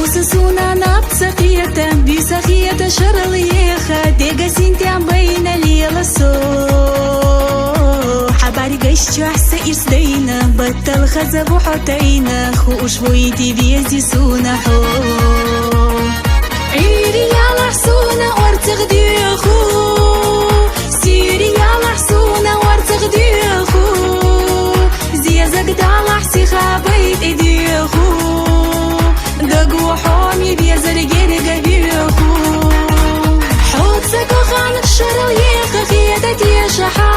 حوسسونا نبسقية بسخية شرليخة ديقا سنتيام بين ليلة سو حباري قشتو أحسا إرسدينا بطل خزب وحطينا خوش بويتي بيزي سونا حو عيري يالا حسونا وارتغديخو سيري يالا حسونا وارتغديخو زيزك دالا حسي خابيت إديخو دقو حومي بيزر جيرقا بيخو حوتسك وخانك شرليخة خيادة يشحا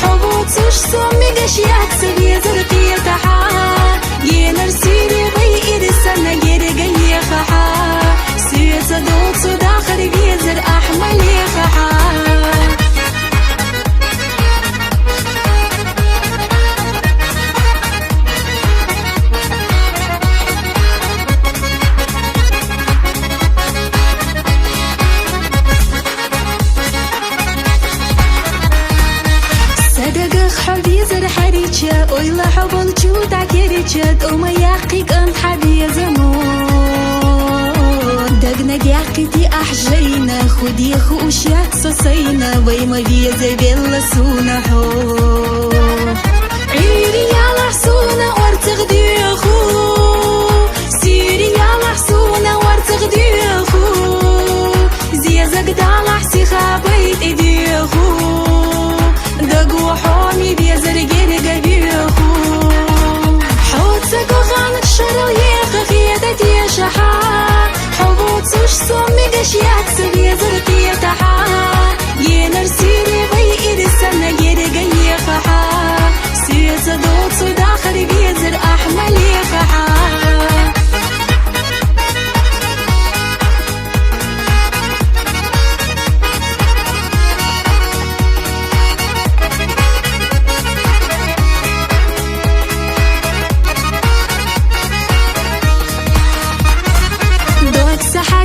حبوت سوش سومي قشيات سبيزر قيتحا ينر سيري غير السنة جيرقا يخحا سيسا دوت سوداخر بيزر أحمل يخحا حبيزر حريتشا ويلا حبل جودا كريتشا وما يحقيق أنت حبيزمو دقنا دياقتي أحجينا خدي خوشيات سسينا ويما بيزا بيلا سونا حو عيري يالا حسونا وارتغديخو سيري يالا حسونا وارتغديخو زيزك دالا حسي خابيت إديخو دقو حومي بيزر جيرقا بيخو حوتسك وخانك شرليخة خيادة يشحا حبوت سوش سومي قشيات سبيزر قيتحا ينر سيري غير السنة جيرقا يخحا سيسا دوت سوداخر بيزر أحمل يخحا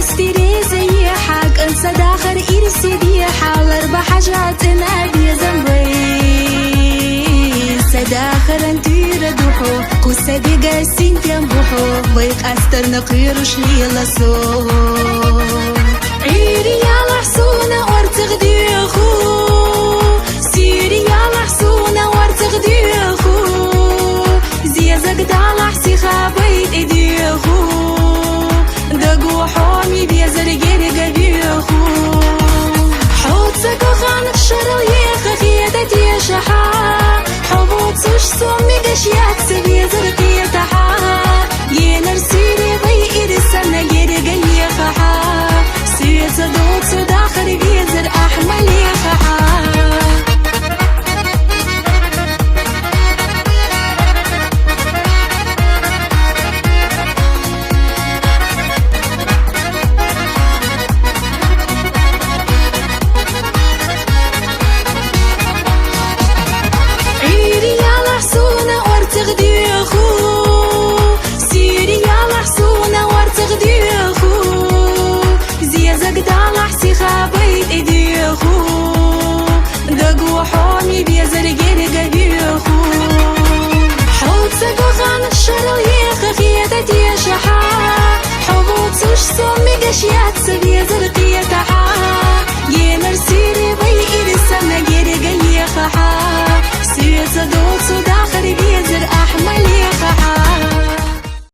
حستيري زي حق انسى داخر إرسي دي حال أربع حاجات نادي زنبي سداخر انتير دوحو قصة دي قاسين تنبوحو ويق أستر نقيرش ليلا سو عيري يالا حسونا وارتغديخو سيري يالا حسونا وارتغديخو زيزك دالا حسي خابيت إديخو دقو حومي بيزر جيرقا بيخو حوتسك وخانك شرليخة خيادة يشحا حبوت سوش سومي قشيات سبيزر قيتحا ينر سيري غير السنة جيرقا يخحا سيسا دوت سوداخر بيزر أحمل يخحا خابيت إديخو دقو حومي بيزر جيرقا بيخو حوتسك وخانك شرليخة خيادة يشحا حبوت سوش سومي قشيات سبيزر قيتحا ينر سيري غير